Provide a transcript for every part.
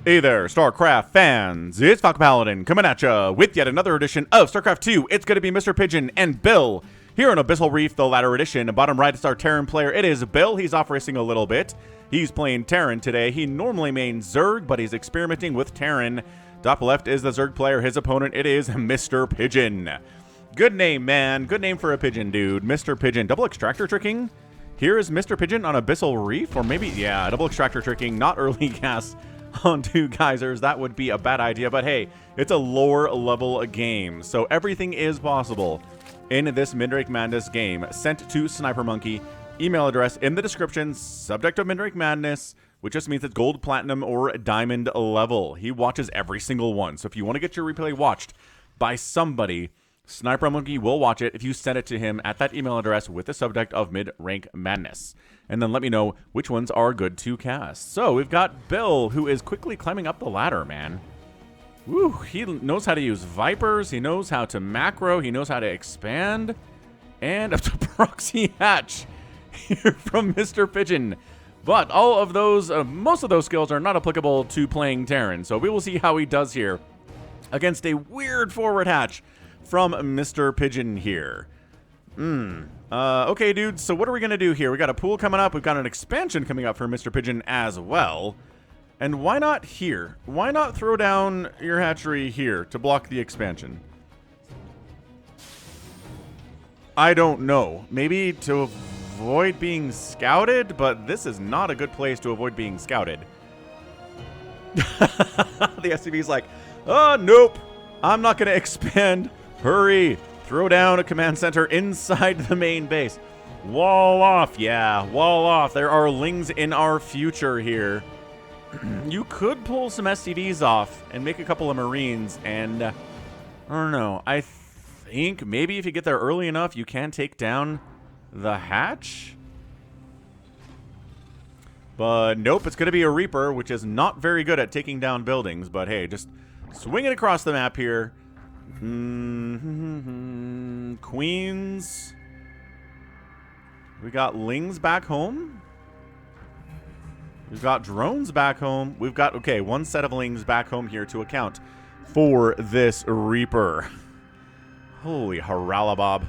Hey there, StarCraft fans! It's Falcon Paladin coming at ya with yet another edition of StarCraft 2. It's going to be MrPigeon and Bill here on Abyssal Reef, the latter edition. Bottom right is our TERRAN player. It is Bill. He's off racing a little bit. He's playing TERRAN today. He normally mains Zerg, but he's experimenting with TERRAN. Top left is the Zerg player. His opponent, it is MrPigeon. Good name, man. Good name for a pigeon, dude. MrPigeon. Double extractor tricking. Here is MrPigeon on Abyssal Reef, or maybe, yeah, double extractor tricking, not early gas on two geysers. That would be a bad idea, but hey, it's a lower level game, so everything is possible in this Midrank Madness game. Sent to SniperMonkey, email address in the description, subject of Midrank Madness, which just means it's gold, platinum, or diamond level. He watches every single one, so if you want to get your replay watched by somebody, SniperMonkey will watch it if you send it to him at that email address with the subject of Midrank Madness. And then let me know which ones are good to cast. So we've got Bill, who is quickly climbing up the ladder, man. Woo, he knows how to use Vipers. He knows how to macro. He knows how to expand. And up to proxy hatch here from MrPigeon. But all of those, most of those skills are not applicable to playing TERRAN. So we will see how he does here against a weird forward hatch from MrPigeon here. Okay, dude, so what are we going to do here? We got a pool coming up. We've got an expansion coming up for MrPigeon as well. And why not here? Why not throw down your hatchery here to block the expansion? I don't know. Maybe to avoid being scouted, but this is not a good place to avoid being scouted. The SCV's like, oh, nope. I'm not going to expand. Hurry. Throw down a command center inside the main base. Wall off. Yeah, wall off. There are lings in our future here. You could pull some SCVs off and make a couple of Marines. And I don't know. I think maybe if you get there early enough, you can take down the hatch. But nope, it's going to be a Reaper, which is not very good at taking down buildings. But hey, just swing it across the map here. Queens. We got lings back home. We've got drones back home. We've got, okay, one set of lings back home here to account for this Reaper. Holy haralabob.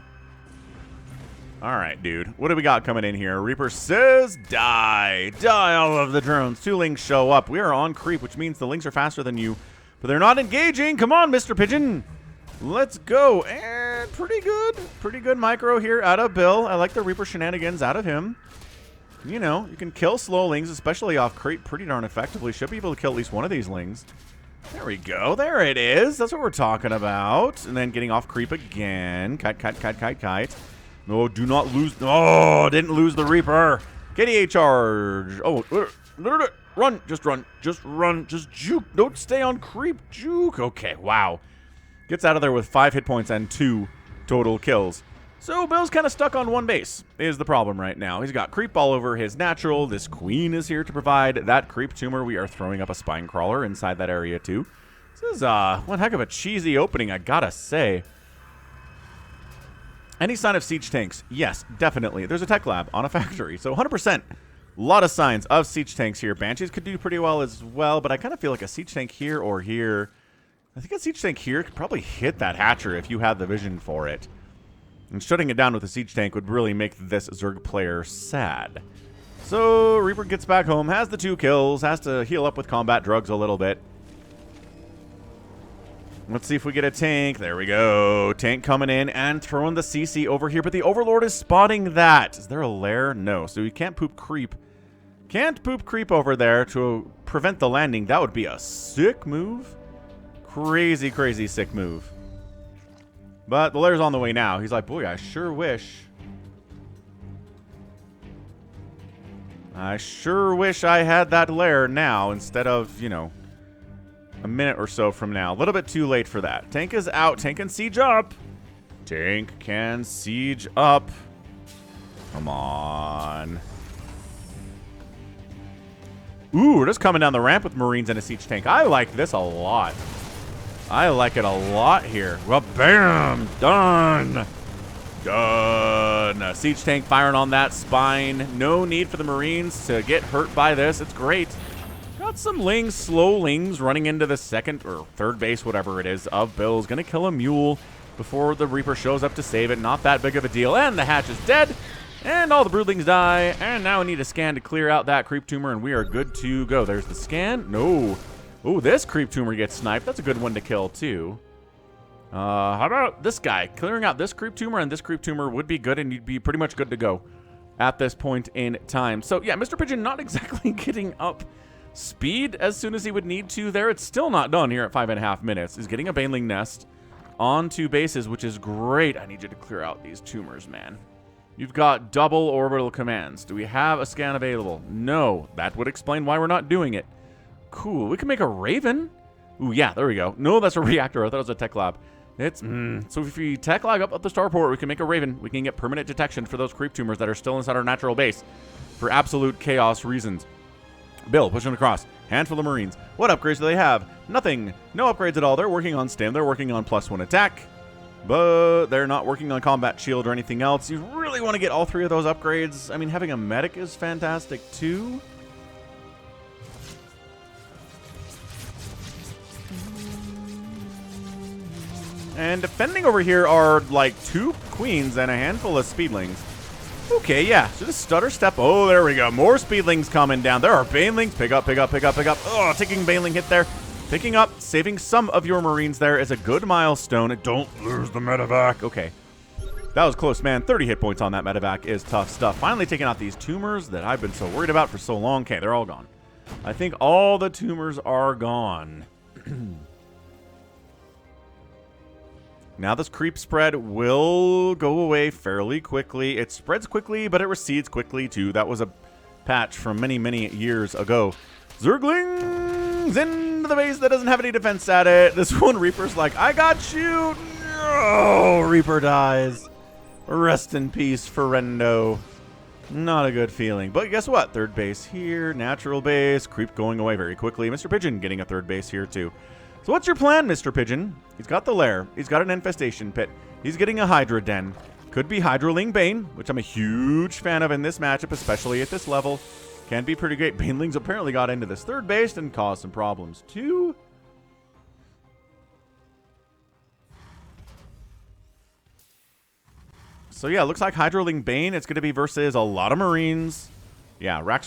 Alright, dude. What do we got coming in here? Reaper says, die. Die, all of the drones. Two lings show up. We are on creep, which means the lings are faster than you. But they're not engaging. Come on, MrPigeon. Let's go. And pretty good micro here out of Bill. I like the Reaper shenanigans out of him. You know, you can kill slow lings, especially off creep, pretty darn effectively. Should be able to kill at least one of these lings. There we go. There it is. That's what we're talking about. And then getting off creep again. Kite. No, do not lose. Oh, didn't lose the Reaper. KDA charge. Oh, run. Just run. Just juke. Don't stay on creep. Juke. Okay, wow. Gets out of there with 5 hit points and 2 total kills. So Bill's kind of stuck on one base is the problem right now. He's got creep all over his natural. This queen is here to provide that creep tumor. We are throwing up a spine crawler inside that area too. This is one heck of a cheesy opening, I gotta say. Any sign of siege tanks? Yes, definitely. There's a tech lab on a factory, so 100%. A lot of signs of siege tanks here. Banshees could do pretty well as well, but I kind of feel like a siege tank here or here. I think a siege tank here could probably hit that hatcher if you had the vision for it. And shutting it down with a siege tank would really make this Zerg player sad. So Reaper gets back home, has the 2 kills, has to heal up with combat drugs a little bit. Let's see if we get a tank. There we go. Tank coming in and throwing the CC over here, but the Overlord is spotting that. Is there a lair? No. So we can't poop creep. Can't poop creep over there to prevent the landing. That would be a sick move. Crazy sick move. But the lair's on the way now. He's like, boy, I sure wish I had that lair now instead of, you know, a minute or so from now. A little bit too late for that. Tank is out. Tank can siege up. Tank can siege up. Come on. Ooh, we're just coming down the ramp with Marines and a siege tank. I like this a lot. I like it a lot here. Well, bam! Done! Done! Siege tank firing on that spine. No need for the Marines to get hurt by this. It's great. Got some lings, slow lings, running into the second or third base, whatever it is, of Bill's. Gonna kill a mule before the Reaper shows up to save it. Not that big of a deal. And the hatch is dead. And all the broodlings die. And now we need a scan to clear out that creep tumor, and we are good to go. There's the scan. No. Oh, this creep tumor gets sniped. That's a good one to kill, too. How about this guy? Clearing out this creep tumor and this creep tumor would be good, and you'd be pretty much good to go at this point in time. So, yeah, MrPigeon not exactly getting up speed as soon as he would need to there. It's still not done here at 5.5 minutes. He's getting a baneling nest on 2 bases, which is great. I need you to clear out these tumors, man. You've got double orbital commands. Do we have a scan available? No. That would explain why we're not doing it. Cool. We can make a Raven. Ooh, yeah, there we go. No, that's a reactor. I thought it was a tech lab. It's, so if we tech lag up the starport, we can make a Raven. We can get permanent detection for those creep tumors that are still inside our natural base for absolute chaos reasons. Bill, pushing across. Handful of Marines. What upgrades do they have? Nothing. No upgrades at all. They're working on stim. They're working on +1 attack. But they're not working on combat shield or anything else. You really want to get all 3 of those upgrades. I mean, having a medic is fantastic too. And defending over here are like 2 queens and a handful of speedlings. Okay, yeah. So just stutter step. Oh, there we go. More speedlings coming down. There are banelings. Pick up, pick up, pick up, pick up. Oh, taking baneling hit there. Picking up, saving some of your Marines there is a good milestone. Don't lose the medevac. Okay. That was close, man. 30 hit points on that medevac is tough stuff. Finally taking out these tumors that I've been so worried about for so long. Okay, they're all gone. I think all the tumors are gone. Now this creep spread will go away fairly quickly. It spreads quickly, but it recedes quickly too. That was a patch from many, many years ago. Zerglings into the base that doesn't have any defense at it. This one, Reaper's like, I got you. No, Reaper dies. Rest in peace, Ferendo. Not a good feeling. But guess what? Third base here, natural base, creep going away very quickly. MrPigeon getting a third base here too. So what's your plan, MrPigeon? He's got the lair. He's got an infestation pit. He's getting a Hydra den. Could be Hydraling Bane, which I'm a huge fan of in this matchup, especially at this level. Can be pretty great. Banelings apparently got into this third base and caused some problems too. So yeah, looks like Hydraling Bane. It's going to be versus a lot of Marines. Yeah, racks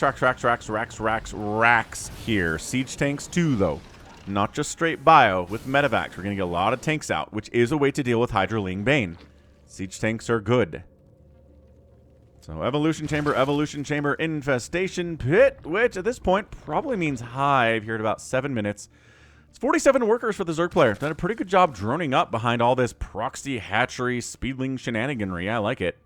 here. Siege tanks too, though. Not just straight bio with medevacs. We're going to get a lot of tanks out, which is a way to deal with Hydraling Bane. Siege tanks are good. So evolution chamber, infestation pit, which at this point probably means hive here at about 7 minutes. It's 47 workers for the Zerg player. Done a pretty good job droning up behind all this proxy hatchery speedling shenaniganry. I like it.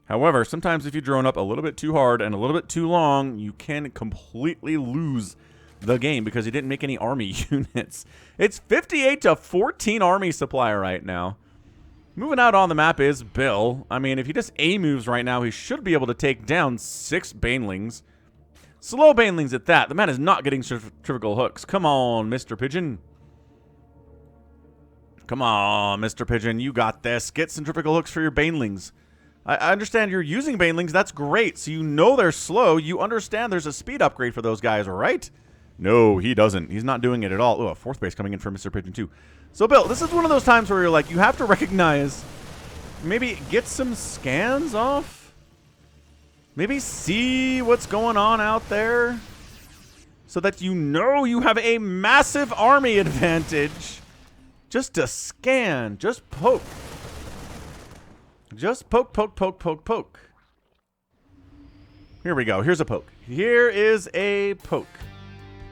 However, sometimes if you drone up a little bit too hard and a little bit too long, you can completely lose the game because he didn't make any army units. It's 58-14 army supply right now. Moving out on the map is Bill. I mean, if he just A moves right now, he should be able to take down 6 banelings. Slow banelings at that. The man is not getting centrifugal hooks. Come on, MrPigeon. Come on, MrPigeon. You got this. Get centrifugal hooks for your banelings. I understand you're using banelings. That's great. So you know they're slow. You understand there's a speed upgrade for those guys, right? No, he doesn't. He's not doing it at all. Oh, a 4th base coming in for MrPigeon too. So, Bill, this is one of those times where you're like, you have to recognize, maybe get some scans off. Maybe see what's going on out there so that you know you have a massive army advantage. Just to scan. Just poke. Just poke, poke, poke, poke, poke. Here we go. Here's a poke. Here is a poke.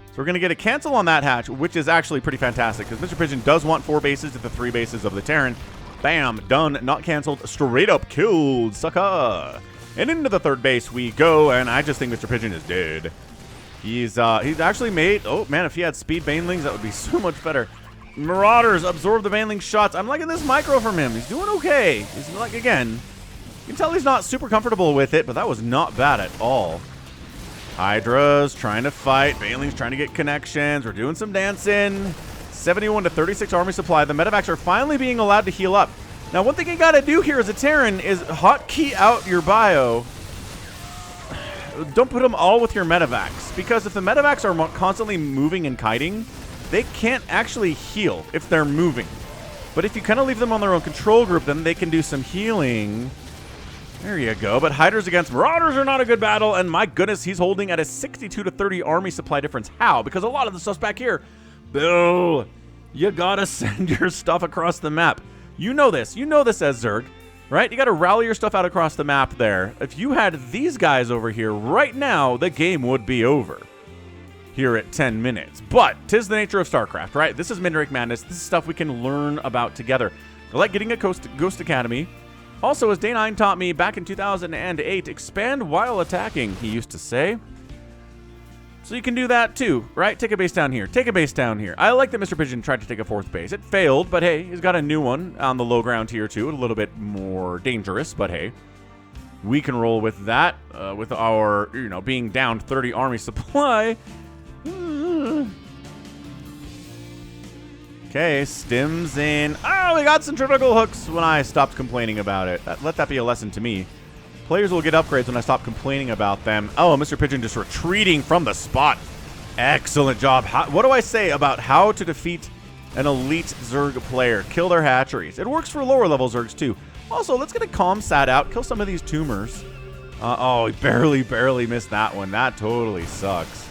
So we're going to get a cancel on that hatch, which is actually pretty fantastic because MrPigeon does want 4 bases to the 3 bases of the Terran. Bam, done, not canceled, straight up killed, sucker. And into the 3rd base we go, and I just think MrPigeon is dead. He's actually made, oh man, if he had speed banelings, that would be so much better. Marauders absorb the baneling shots. I'm liking this micro from him. He's doing okay. He's like, again, you can tell he's not super comfortable with it, but that was not bad at all. Hydra's trying to fight. Baneling's trying to get connections. We're doing some dancing. 71-36 army supply. The medevacs are finally being allowed to heal up. Now, one thing you got to do here as a Terran is hotkey out your bio. don't put them all with your medevacs, because if the medevacs are constantly moving and kiting, they can't actually heal if they're moving. But if you kind of leave them on their own control group, then they can do some healing. There you go. But Hydras against Marauders are not a good battle, and my goodness, he's holding at a 62 to 30 army supply difference. How? Because a lot of the stuff's back here. Bill, you gotta send your stuff across the map. You know this. You know this as Zerg, right? You gotta rally your stuff out across the map there. If you had these guys over here right now, the game would be over here at 10 minutes. But 'tis the nature of StarCraft, right? This is Midrank Madness. This is stuff we can learn about together. I like getting a Ghost Academy. Also, as Day9 taught me back in 2008, expand while attacking, he used to say. So you can do that too, right? Take a base down here. Take a base down here. I like that MrPigeon tried to take a 4th base. It failed, but hey, he's got a new one on the low ground here too. A little bit more dangerous, but hey. We can roll with that, with our, you know, being down 30 army supply. Okay, stims in. Oh, we got centrifugal hooks when I stopped complaining about it. Let that be a lesson to me. Players will get upgrades when I stop complaining about them. Oh, MrPigeon just retreating from the spot. Excellent job. What do I say about how to defeat an elite Zerg player? Kill their hatcheries. It works for lower level Zergs too. Also, let's get a calm sat out. Kill some of these tumors. Oh, he barely missed that one. That totally sucks.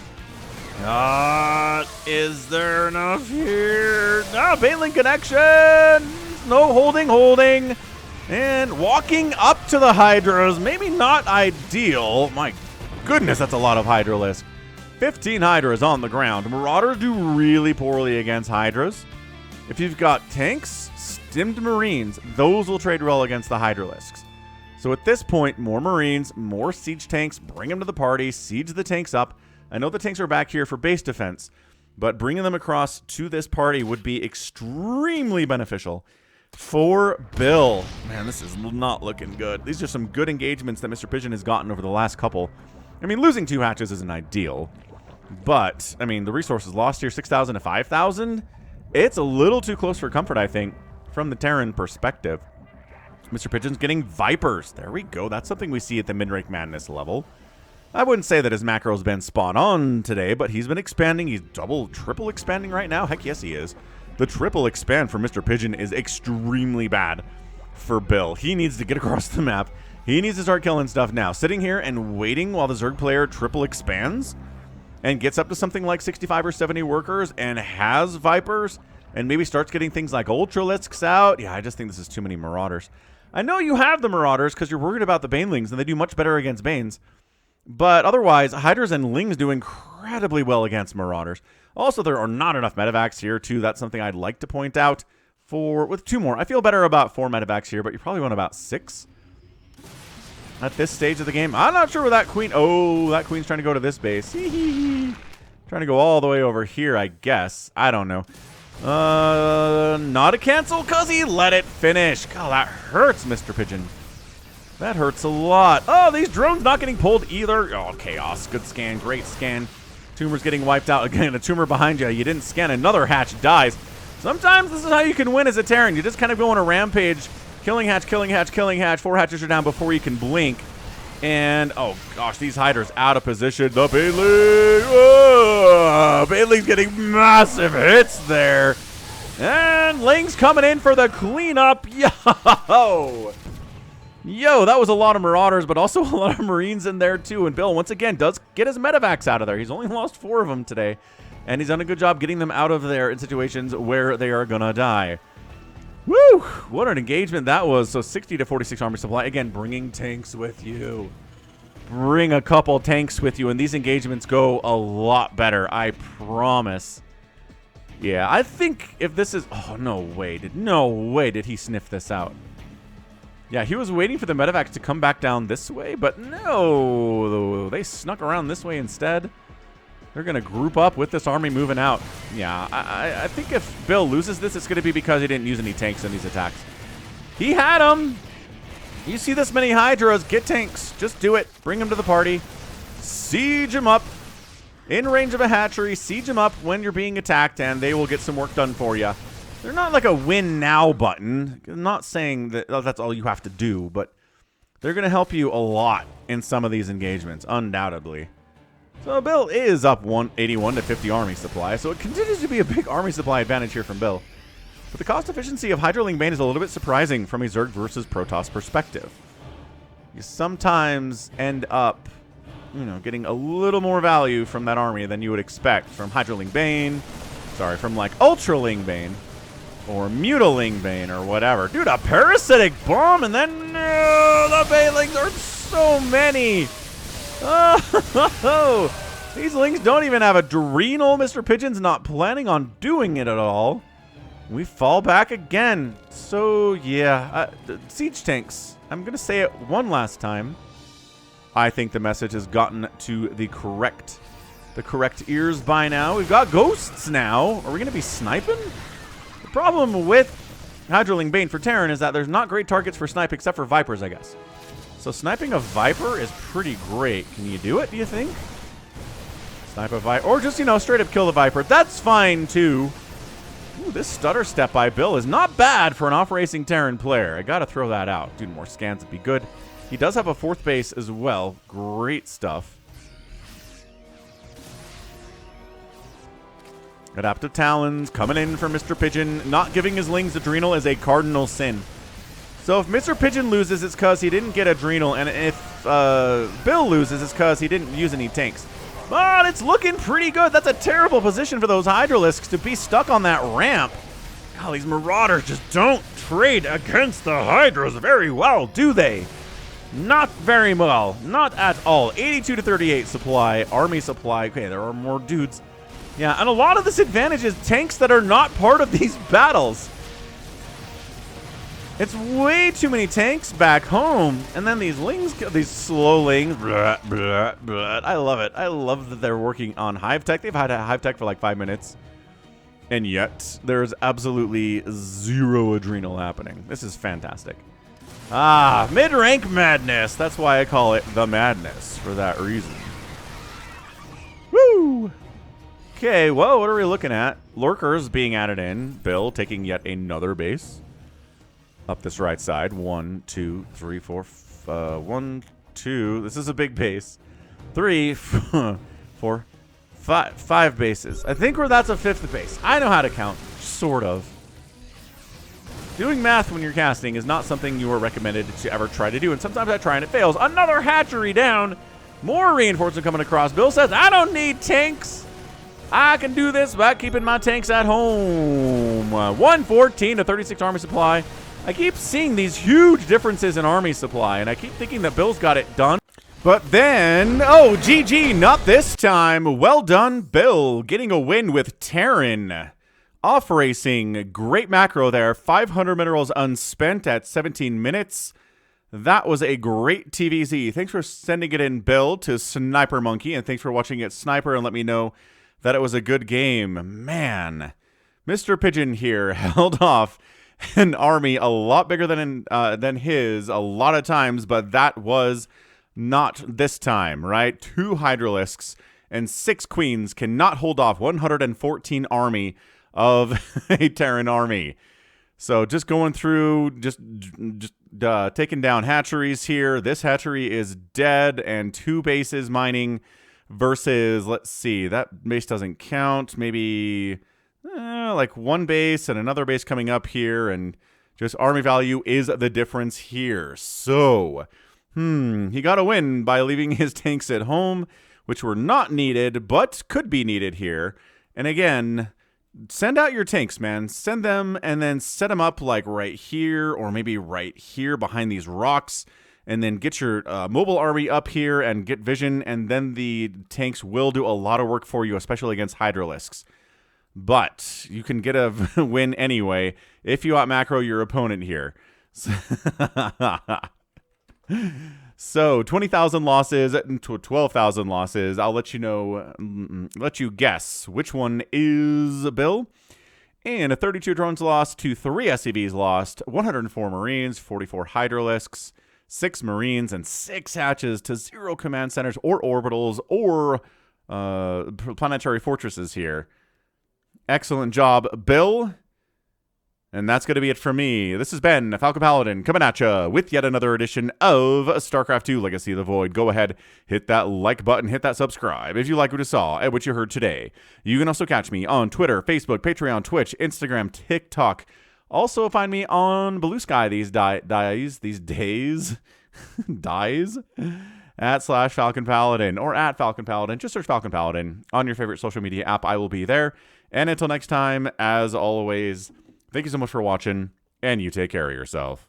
Is there enough here? No, Baneling connection. No, holding. And walking up to the Hydras. Maybe not ideal. My goodness, that's a lot of Hydralisk. 15 Hydras on the ground. Marauders do really poorly against Hydras. If you've got tanks, stimmed Marines, those will trade well against the Hydralisks. So at this point, more Marines, more siege tanks, bring them to the party, siege the tanks up. I know the tanks are back here for base defense, but bringing them across to this party would be extremely beneficial for Bill. Man, this is not looking good. These are some good engagements that MrPigeon has gotten over the last couple. I mean, losing 2 hatches isn't ideal, but, I mean, the resources lost here, 6,000 to 5,000. It's a little too close for comfort, I think, from the Terran perspective. MrPigeon's getting Vipers. There we go. That's something we see at the Midrank Madness level. I wouldn't say that his macro's been spot on today, but he's been expanding. He's triple expanding right now. Heck yes, he is. The triple expand for MrPigeon is extremely bad for Bill. He needs to get across the map. He needs to start killing stuff now. Sitting here and waiting while the Zerg player triple expands and gets up to something like 65 or 70 workers and has Vipers and maybe starts getting things like Ultralisks out. Yeah, I just think this is too many Marauders. I know you have the Marauders because you're worried about the Banelings and they do much better against Banes. But otherwise, Hydras and Lings do incredibly well against Marauders. Also, there are not enough medevacs here, too. That's something I'd like to point out. With 2 more. I feel better about 4 medevacs here, but you probably want about 6 at this stage of the game. I'm not sure where that queen... Oh, that queen's trying to go to this base. Trying to go all the way over here, I guess. I don't know. Not a cancel, because he let it finish. God, that hurts, MrPigeon. That hurts a lot. Oh, these drones not getting pulled either. Oh, chaos. Good scan. Great scan. Tumor's getting wiped out. Again, a tumor behind you. You didn't scan. Another hatch dies. Sometimes this is how you can win as a Terran. You just kind of go on a rampage. Killing hatch, killing hatch, killing hatch. 4 hatches are down before you can blink. And, oh gosh, these Hydras out of position. The Baneling. Oh, Baneling's getting massive hits there. And Ling's coming in for the cleanup. Yo! Yo, that was a lot of Marauders, but also a lot of Marines in there too. And Bill, once again, does get his medevacs out of there. He's only lost 4 of them today. And he's done a good job getting them out of there in situations where they are gonna die. Woo! What an engagement that was. So 60 to 46 army supply. Again, bringing tanks with you. Bring a couple tanks with you, and these engagements go a lot better. I promise. Yeah, I think if this is... Oh, no way did he sniff this out. Yeah, he was waiting for the medevacs to come back down this way, but no. They snuck around this way instead. They're going to group up with this army moving out. Yeah, I think if Bill loses this, it's going to be because he didn't use any tanks in these attacks. He had them. You see this many Hydras, get tanks. Just do it. Bring them to the party. Siege them up. In range of a hatchery, siege them up when you're being attacked, and they will get some work done for you. They're not like a win now button. I'm not saying that that's all you have to do, but They're going to help you a lot in some of these engagements, undoubtedly. So Bill is up 181 to 50 army supply, so it continues to be a big army supply advantage here from Bill. But the cost efficiency of Hydroling Bane is a little bit surprising from a Zerg versus Protoss perspective. You sometimes end up, you know, getting a little more value from that army than you would expect from Hydroling Bane, from like Ultraling Bane, or Mutiling Bane, or whatever. Dude, a Parasitic Bomb, and then the Banelings are so many. Oh, these Lings don't even have Adrenal. MrPigeon's not planning on doing it at all. We fall back again. So, yeah, siege tanks. I'm going to say it one last time. I think the message has gotten to the correct ears by now. We've got ghosts now. Are we going to be sniping? The problem with Hydroling Bane for TERRAN is that there's not great targets for snipe except for Vipers, I guess. So sniping a Viper is pretty great. Can you do it, do you think? Snipe a Viper. Or just, you know, straight up kill the Viper. That's fine, too. Ooh, this stutter step by Bill is not bad for an off-racing TERRAN player. I gotta throw that out. Dude, more scans would be good. He does have a 4th base as well. Great stuff. Adaptive Talons coming in for MrPigeon. Not giving his Lings Adrenal is a cardinal sin. So if MrPigeon loses, it's because he didn't get Adrenal. And if Bill loses, it's because he didn't use any tanks. But it's looking pretty good. That's a terrible position for those Hydralisks to be stuck on that ramp. God, these Marauders just don't trade against the Hydras very well, do they? Not very well. Not at all. 82 to 38 supply. Army supply. Okay, there are more dudes. Yeah, and a lot of this advantage is tanks that are not part of these battles. It's way too many tanks back home. And then these Lings, these slow Lings. I love it. I love that they're working on Hive Tech. They've had Hive Tech for like 5 minutes. And yet, there's absolutely zero Adrenal happening. This is fantastic. Ah, mid-rank madness. That's why I call it the madness, for that reason. Woo! Okay, well, what are we looking at? Lurkers being added in. Bill taking yet another base. Up this right side. 1, 2, 3, 4. 1, 2. This is a big base. 3, 4, 5 bases. I think that's a 5th base. I know how to count. Sort of. Doing math when you're casting is not something you are recommended to ever try to do. And sometimes I try and it fails. Another hatchery down. More reinforcement coming across. Bill says, I don't need tanks. I can do this by keeping my tanks at home. 114 to 36 army supply. I keep seeing these huge differences in army supply, and I keep thinking that Bill's got it done. But then, oh, GG, not this time. Well done, Bill, getting a win with TERRAN. Off racing, great macro there. 500 minerals unspent at 17 minutes. That was a great TVZ. Thanks for sending it in, Bill, to SniperMonkey, and thanks for watching it, Sniper, and let me know that it was a good game. Man, MrPigeon here held off an army a lot bigger than his a lot of times, but that was not this time, right? 2 Hydralisks and 6 Queens cannot hold off 114 army of a TERRAN army. So just going through, just taking down hatcheries here. This hatchery is dead, and 2 bases mining versus, let's see, that base doesn't count. Maybe like 1 base and another base coming up here, and just army value is the difference here. So, he got a win by leaving his tanks at home, which were not needed, but could be needed here. And again, send out your tanks, man. Send them and then set them up like right here, or maybe right here behind these rocks, and then get your mobile army up here and get vision, and then the tanks will do a lot of work for you, especially against Hydralisks. But you can get a win anyway if you out-macro your opponent here. So 20,000 losses to 12,000 losses. I'll let you know, let you guess which one is Bill. And a 32 drones lost to 3 SCVs lost, 104 Marines, 44 Hydralisks, 6 Marines, and 6 hatches to 0 command centers or orbitals or planetary fortresses here. Excellent job, Bill. And that's going to be it for me. This has been Falcon Paladin coming at you with yet another edition of StarCraft 2 Legacy of the Void. Go ahead, hit that like button, hit that subscribe if you like what you saw and what you heard today. You can also catch me on Twitter, Facebook, Patreon, Twitch, Instagram, TikTok. Also find me on Blue Sky these days, at /Falcon Paladin or at Falcon Paladin. Just search Falcon Paladin on your favorite social media app. I will be there. And until next time, as always, thank you so much for watching, and you take care of yourself.